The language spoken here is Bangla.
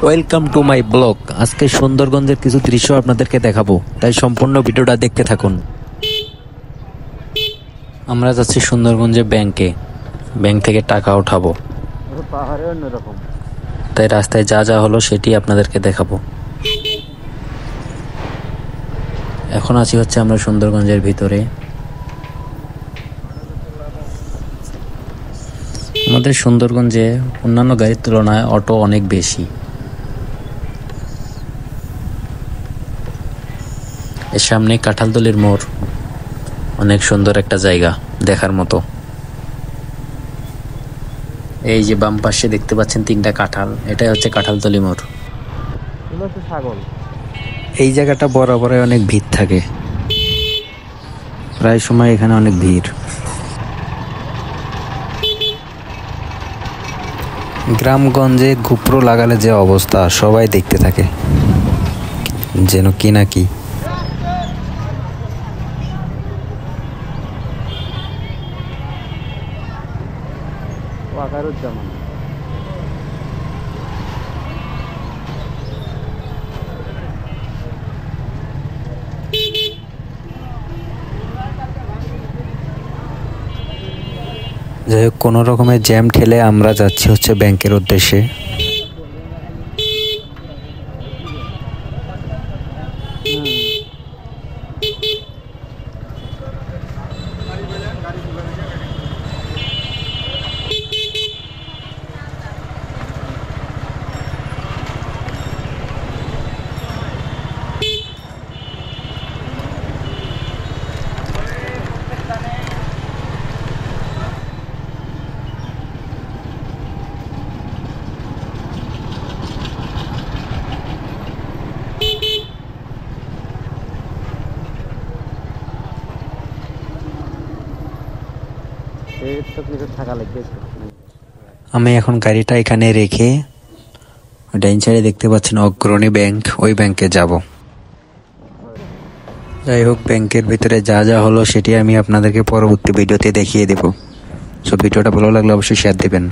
Welcome to my blog. আজকে সুন্দরগঞ্জের কিছু দৃশ্য আপনাদেরকে দেখাবো, তাই সম্পূর্ণ ভিডিওটা দেখতে থাকুন। আমরা যাচ্ছি সুন্দরগঞ্জে ব্যাংকে, ব্যাংক থেকে টাকা উঠাবো। তাই রাস্তায় যা যা হলো সেটি আপনাদেরকে দেখাবো। এখন আছি হচ্ছে আমরা সুন্দরগঞ্জের ভিতরে। আমাদের সুন্দরগঞ্জে অন্যান্য গাড়ির তুলনায় অটো অনেক বেশি। এর সামনে কাঁঠালতলির মোড়, অনেক সুন্দর একটা জায়গা দেখার মতো। এই যে বাম পাশে দেখতে পাচ্ছেন তিনটা কাঁঠাল, এটাই হচ্ছে কাঁঠালতলি মোড়। এই জায়গাটা বরাবরই অনেক ভিড় থাকে, প্রায় সময় এখানে অনেক ভিড়। গ্রামগঞ্জে গোপ্রো লাগালে যে অবস্থা, সবাই দেখতে থাকে যেন কি না কি। যাই হোক, কোনো রকমের জ্যাম ঠেলে আমরা যাচ্ছি হচ্ছে ব্যাংকের উদ্দেশ্যে। আমি এখন গাড়িটা এখানে রেখে ডাইন সাইডে দেখতে পাচ্ছেন অগ্রণী ব্যাংক, ওই ব্যাংকে যাব। যাই হোক, ব্যাংকের ভিতরে যা যা হলো সেটি আমি আপনাদেরকে পরবর্তী ভিডিওতে দেখিয়ে দেব। সো ভিডিওটা ভালো লাগলে অবশ্যই শেয়ার দেবেন।